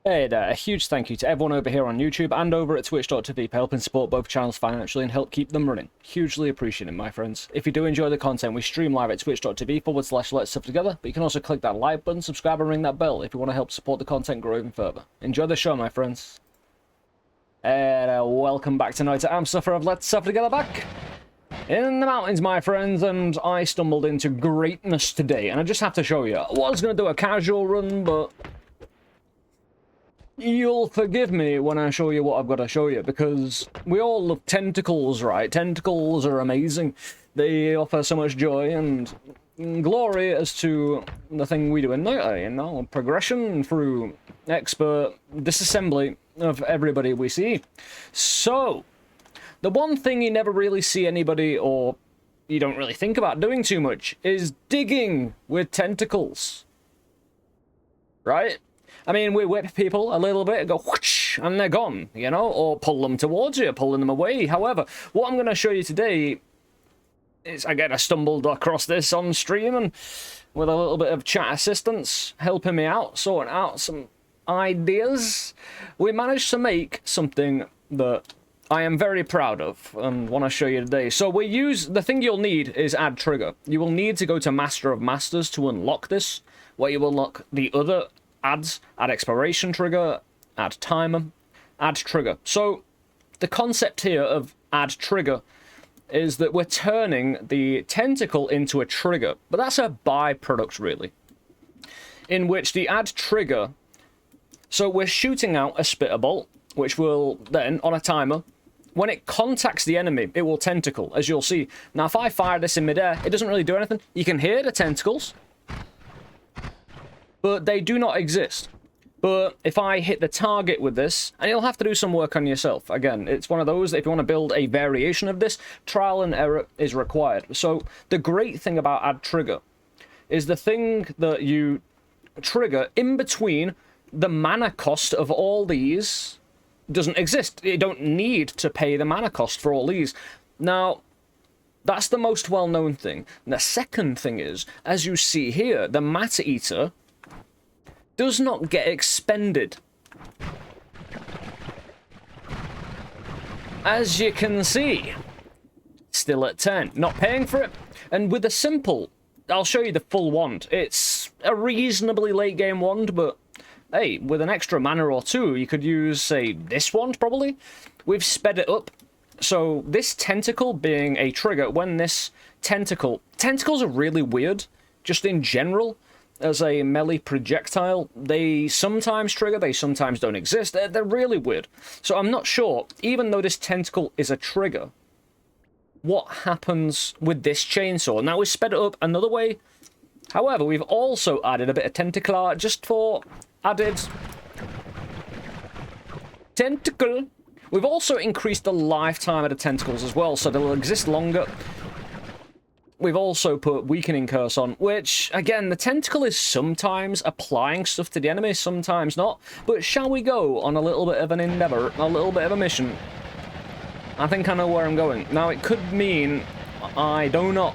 Hey there, a huge thank you to everyone over here on YouTube and over at twitch.tv for helping support both channels financially and help keep them running. Hugely appreciated, my friends. If you do enjoy the content, we stream live at twitch.tv/let's stuff together, but you can also click that like button, subscribe and ring that bell if you want to help support the content grow even further. Enjoy the show, my friends. And welcome back to Noita. I'm Suffer of Let's Suffer Together back in the mountains, my friends, and I stumbled into greatness today, and I just have to show you. I was going to do a casual run, but you'll forgive me when I show you what I've got to show you, because we all love tentacles, right? Tentacles are amazing. They offer so much joy and glory as to the thing we do in Noita, you know? Progression through expert disassembly of everybody we see. So, the one thing you never really see anybody, or you don't really think about doing too much, is digging with tentacles. Right? I mean, we whip people a little bit and go whoosh, and they're gone, you know, or pull them towards you, pulling them away. However, what I'm going to show you today is, again, I stumbled across this on stream, and with a little bit of chat assistance helping me out, sorting out some ideas, we managed to make something that I am very proud of and want to show you today. So the thing you'll need is add trigger. You will need to go to Master of Masters to unlock this, where you will unlock the other adds, add exploration trigger, add timer, add trigger. So the concept here of add trigger is that we're turning the tentacle into a trigger, but that's a byproduct really, in which the add trigger, so we're shooting out a spitter bolt, which will then, on a timer, when it contacts the enemy, it will tentacle, as you'll see. Now if I fire this in midair, it doesn't really do anything. You can hear the tentacles, but they do not exist. But if I hit the target with this, and you'll have to do some work on yourself. Again, it's one of those that if you want to build a variation of this, trial and error is required. So the great thing about add trigger is the thing that you trigger in between the mana cost of all these doesn't exist. You don't need to pay the mana cost for all these. Now, that's the most well-known thing. And the second thing is, as you see here, the MatterEater does not get expended. As you can see, still at 10, not paying for it. And with a simple, I'll show you the full wand. It's a reasonably late game wand, but hey, with an extra mana or two, you could use, say, this wand probably. We've sped it up. So this tentacle being a trigger, when this tentacles are really weird, just in general. As a melee projectile, they sometimes trigger, they sometimes don't exist. They're really weird. So I'm not sure, even though this tentacle is a trigger, what happens with this chainsaw. Now we sped it up another way. However, we've also added a bit of tentacle art just for added tentacle. We've also increased the lifetime of the tentacles as well, so they'll exist longer. We've also put weakening curse on, which, again, the tentacle is sometimes applying stuff to the enemy, sometimes not. But shall we go on a little bit of an endeavor, a little bit of a mission? I think I know where I'm going. Now, it could mean I do not,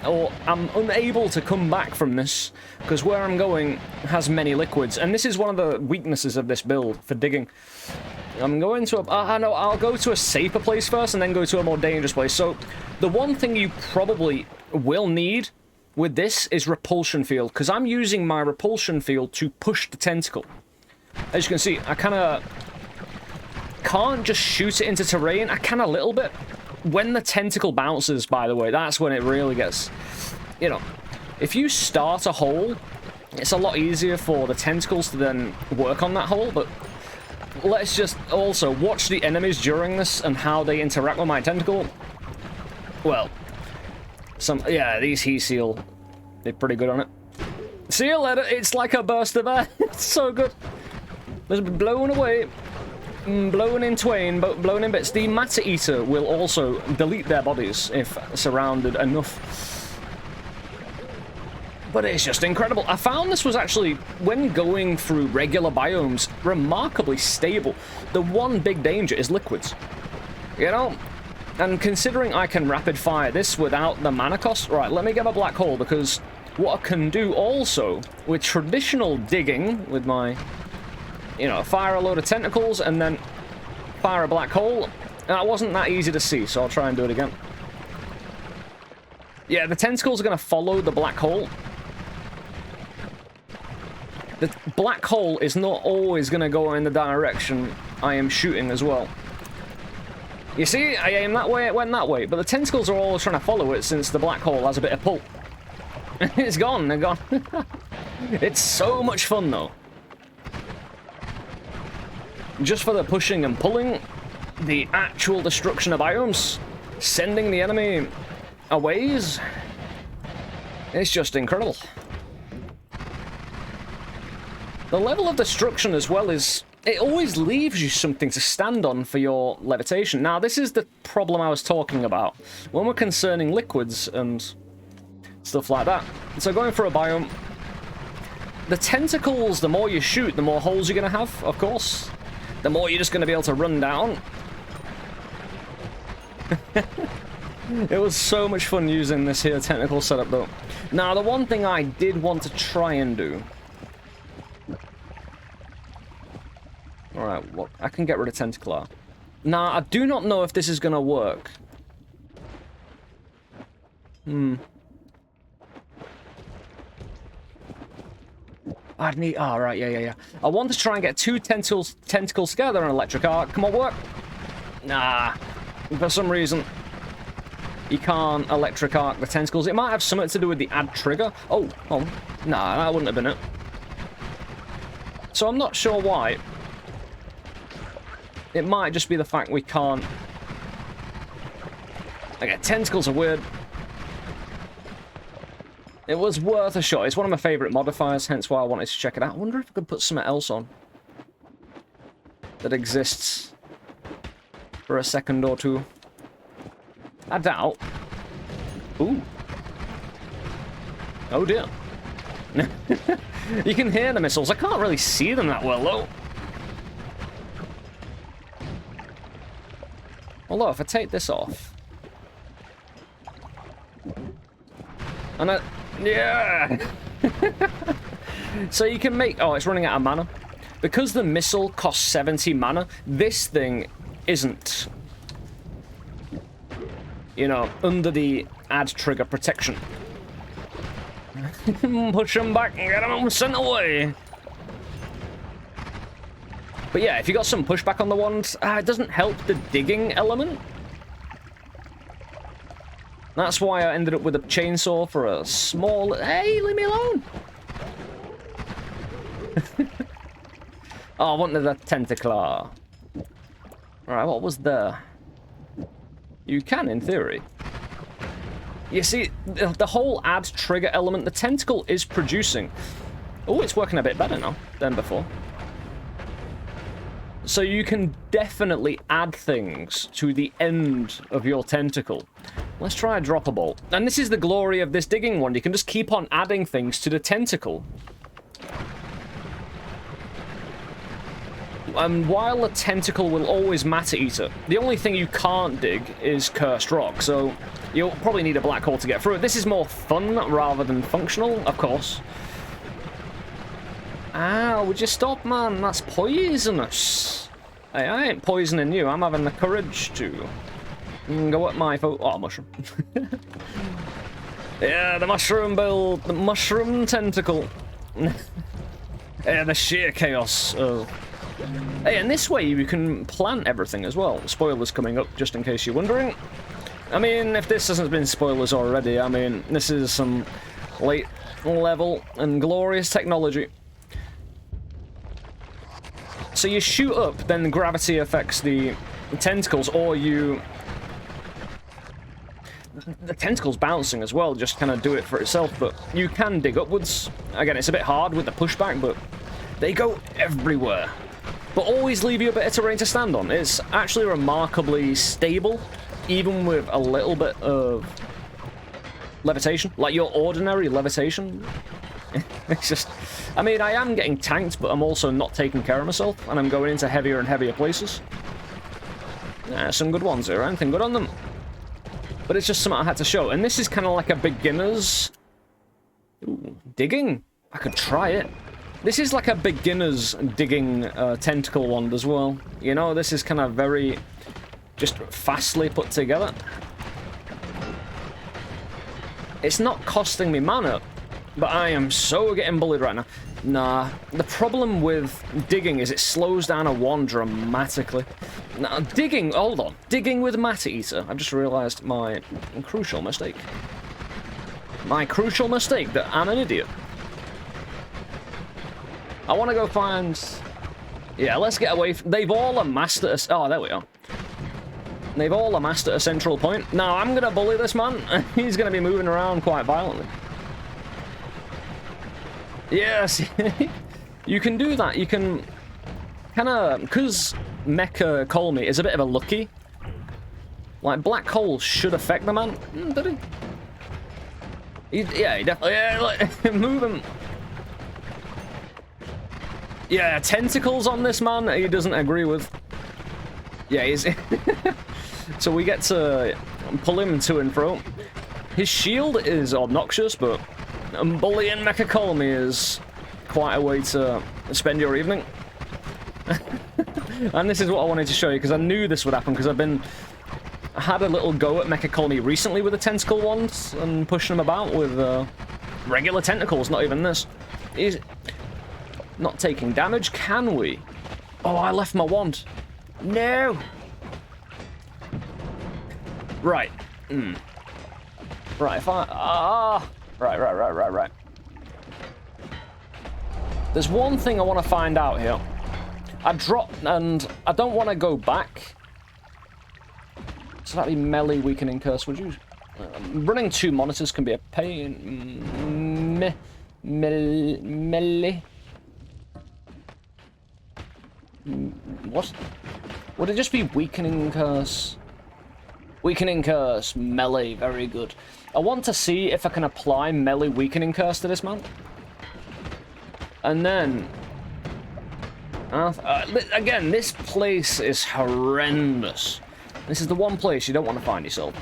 or I'm unable to come back from this, because where I'm going has many liquids. And this is one of the weaknesses of this build for digging. I'm going to I'll go to a safer place first and then go to a more dangerous place. So the one thing you probably will need with this is repulsion field, because I'm using my repulsion field to push the tentacle. As you can see, I kind of can't just shoot it into terrain. I can a little bit. When the tentacle bounces, by the way, that's when it really gets, you know, if you start a hole, it's a lot easier for the tentacles to then work on that hole, but let's just also watch the enemies during this and how they interact with my tentacle. Well, yeah, these heat seal, they're pretty good on it. See you later. It's like a burst of air. It's so good. Just blown away, blown in twain, but blown in bits. The MatterEater will also delete their bodies if surrounded enough. But it's just incredible. I found this was actually, when going through regular biomes, remarkably stable. The one big danger is liquids. You know? And considering I can rapid fire this without the mana cost, right, let me get a black hole, because what I can do also with traditional digging, with my you know, fire a load of tentacles and then fire a black hole. That wasn't that easy to see, so I'll try and do it again. Yeah, the tentacles are going to follow the black hole. The black hole is not always going to go in the direction I am shooting as well. You see, I aim that way, it went that way, but the tentacles are always trying to follow it since the black hole has a bit of pull. It's gone, they're gone. It's so much fun, though. Just for the pushing and pulling, the actual destruction of biomes, sending the enemy a ways, it's just incredible. The level of destruction as well is, it always leaves you something to stand on for your levitation. Now, this is the problem I was talking about when we're concerning liquids and stuff like that. So going for a biome, the tentacles, the more you shoot, the more holes you're going to have, of course. The more you're just going to be able to run down. It was so much fun using this here tentacle setup, though. Now, the one thing I did want to try and do... Alright, well, I can get rid of Tentacle. Now, I do not know if this is going to work. I'd need... Oh, right, yeah. I want to try and get two tentacles together in electric arc. Come on, work. Nah. For some reason, you can't electric arc the tentacles. It might have something to do with the add trigger. Oh, nah, that wouldn't have been it. So I'm not sure why. It might just be the fact we can't... Okay, tentacles are weird. It was worth a shot. It's one of my favourite modifiers, hence why I wanted to check it out. I wonder if I could put something else on that exists for a second or two. I doubt. Ooh. Oh dear. You can hear the missiles. I can't really see them that well, though. Although, if I take this off... And I... Yeah! So you can make... Oh, it's running out of mana. Because the missile costs 70 mana, this thing isn't, you know, under the add trigger protection. Push them back and get them sent away. But yeah, if you got some pushback on the wand, it doesn't help the digging element. That's why I ended up with a chainsaw for a small... Hey, leave me alone! Oh, I wanted a tentacle. Alright, what was there? You can, in theory. You see, the whole add trigger element, the tentacle is producing... Oh, it's working a bit better now than before. So you can definitely add things to the end of your tentacle. Let's try a dropper bolt. And this is the glory of this digging one. You can just keep on adding things to the tentacle. And while the tentacle will always MatterEater, the only thing you can't dig is cursed rock. So you'll probably need a black hole to get through it. This is more fun rather than functional, of course. Ah, would you stop, man? That's poisonous. Hey, I ain't poisoning you. I'm having the courage to go at my foot. Oh, mushroom. Yeah, the mushroom build. The mushroom tentacle. Yeah, the sheer chaos of... Hey, and this way you can plant everything as well. Spoilers coming up, just in case you're wondering. I mean, if this hasn't been spoilers already, I mean, this is some late level and glorious technology. So you shoot up, then gravity affects the tentacles, or you... The tentacles bouncing as well, just kind of do it for itself, but you can dig upwards. Again, it's a bit hard with the pushback, but they go everywhere. But always leave you a bit of terrain to stand on. It's actually remarkably stable, even with a little bit of levitation. Like your ordinary levitation. It's just... I mean, I am getting tanked, but I'm also not taking care of myself, and I'm going into heavier and heavier places. Some good ones here, anything good on them. But it's just something I had to show. And this is kind of like a beginner's... Ooh, digging? I could try it. This is like a beginner's digging tentacle wand as well. You know, this is kind of very just fastly put together. It's not costing me mana, but I am so getting bullied right now. Nah, the problem with digging is it slows down a wand dramatically. Now, digging, hold on. Digging with MatterEater. I've just realized my crucial mistake. My crucial mistake, that I'm an idiot. I want to go find... Yeah, let's get away from... They've all amassed at a... Oh, there we are. They've all amassed at a central point. Now, I'm going to bully this man. He's going to be moving around quite violently. Yes, you can do that. You can kind of... Because Mecha Colmy is a bit of a lucky. Like, black holes should affect the man. Did he? Yeah, he definitely... Yeah, like, move him. Yeah, tentacles on this man, he doesn't agree with. Yeah, he's... So we get to pull him to and fro. His shield is obnoxious, but bullying Mecha Colmy is quite a way to spend your evening. And this is what I wanted to show you, because I knew this would happen, because I had a little go at Mecha Colmy recently with the tentacle wands, and pushing him about with regular tentacles, not even this. He's... Not taking damage, can we? Oh, I left my wand. No! Right. Right, if I... Right. There's one thing I want to find out here. I dropped, and I don't want to go back. So that'd be melee weakening curse, would you? Running 2 monitors can be a pain. Melee... What? Would it just be weakening curse? Weakening curse, melee, very good. I want to see if I can apply melee weakening curse to this man. And then... again, this place is horrendous. This is the one place you don't want to find yourself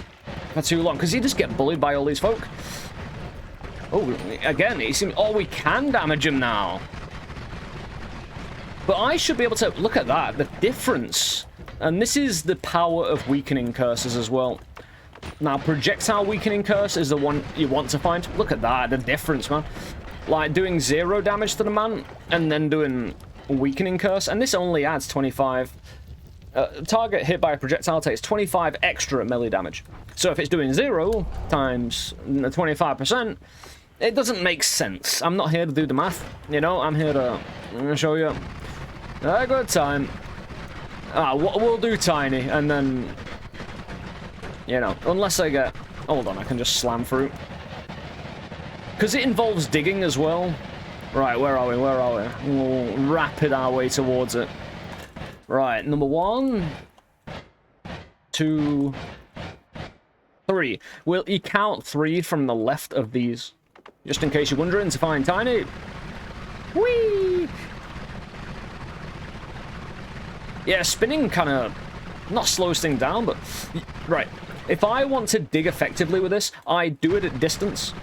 for too long, because you just get bullied by all these folk. Oh, again, he seems... Oh, we can damage him now. But I should be able to... Look at that, the difference. And this is the power of weakening curses as well. Now, projectile weakening curse is the one you want to find. Look at that, the difference, man. Like, doing 0 damage to the man, and then doing weakening curse. And this only adds 25... target hit by a projectile takes 25 extra melee damage. So if it's doing 0 times 25%, it doesn't make sense. I'm not here to do the math, you know? I'm here to show you a good time. We'll do tiny, and then, you know, unless I get... Hold on, I can just slam through. Because it involves digging as well. Right, where are we? We'll rapid our way towards it. Right, number 1, 2, 3. Will you count 3 from the left of these? Just in case you're wondering, to find tiny. Whee! Yeah, spinning kind of not slows things down, but... Right. If I want to dig effectively with this, I do it at distance.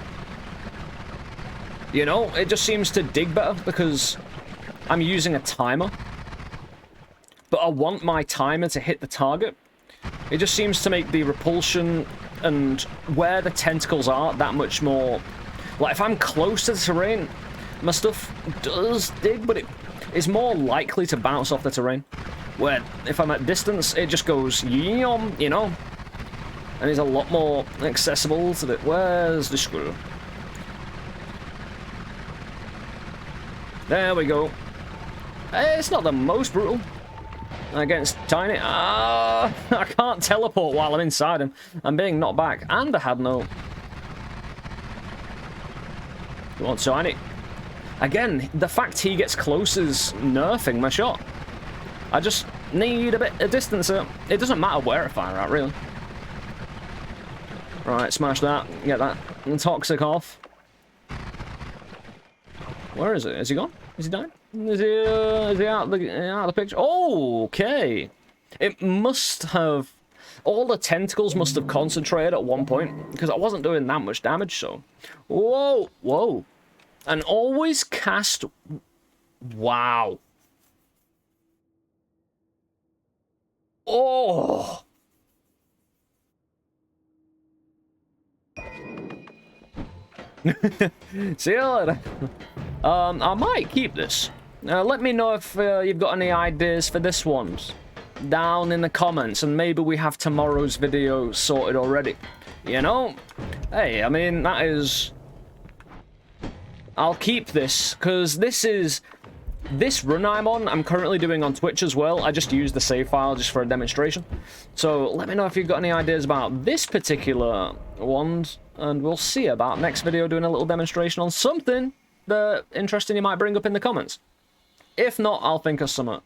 You know, it just seems to dig better because I'm using a timer. But I want my timer to hit the target. It just seems to make the repulsion and where the tentacles are that much more... Like, if I'm close to the terrain, my stuff does dig, but it is more likely to bounce off the terrain. Where, if I'm at distance, it just goes, yum, you know? And it's a lot more accessible to the... Where's the screw? There we go. It's not the most brutal. Against Tiny. I can't teleport while I'm inside him. I'm being knocked back. And I had no... Come on, Tiny. Again, the fact he gets close is nerfing my shot. I just need a bit of distance. It doesn't matter where I fire at, really. Right, smash that. Get that toxic off. Where is it? Is he gone? Is he dying? Is he out of the picture? Oh, okay. It must have... All the tentacles must have concentrated at one point, because I wasn't doing that much damage, so... Whoa, whoa. And always cast Wow. Oh. See you later. I might keep this. Let me know if you've got any ideas for this one down in the comments, and maybe we have tomorrow's video sorted already. You know? Hey, I mean, that is... I'll keep this, because this run I'm currently doing on Twitch as well. I just used the save file just for a demonstration. So let me know if you've got any ideas about this particular one, and we'll see about next video doing a little demonstration on something that interesting you might bring up in the comments. If not, I'll think of something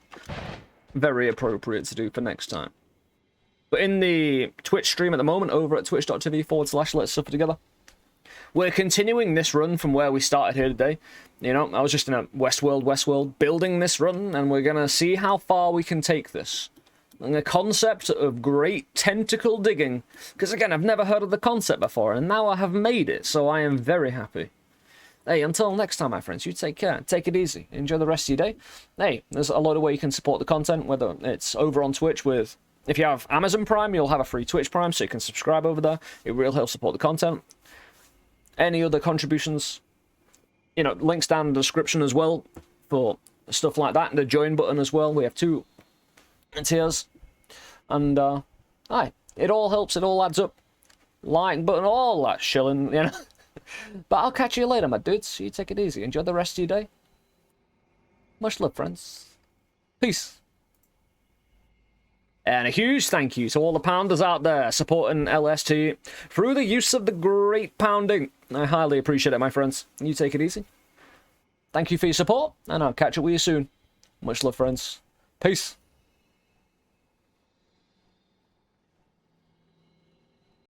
very appropriate to do for next time. But in the Twitch stream at the moment, over at twitch.tv/Let's Suffer Together, we're continuing this run from where we started here today. You know, I was just in a Westworld building this run, and we're going to see how far we can take this. And the concept of great tentacle digging. Because again, I've never heard of the concept before, and now I have made it, so I am very happy. Hey, until next time, my friends, you take care. Take it easy. Enjoy the rest of your day. Hey, there's a lot of ways you can support the content, whether it's over on Twitch with... If you have Amazon Prime, you'll have a free Twitch Prime, so you can subscribe over there. It really helps support the content. Any other contributions, you know, links down in the description as well for stuff like that, and the join button as well. We have 2 tiers, and aye, it all helps, it all adds up. Like button, all that shilling, you know. But I'll catch you later, my dudes. You take it easy. Enjoy the rest of your day. Much love, friends. Peace. And a huge thank you to all the pounders out there supporting LST through the use of the great pounding. I highly appreciate it, my friends. You take it easy. Thank you for your support, and I'll catch up with you soon. Much love, friends. Peace.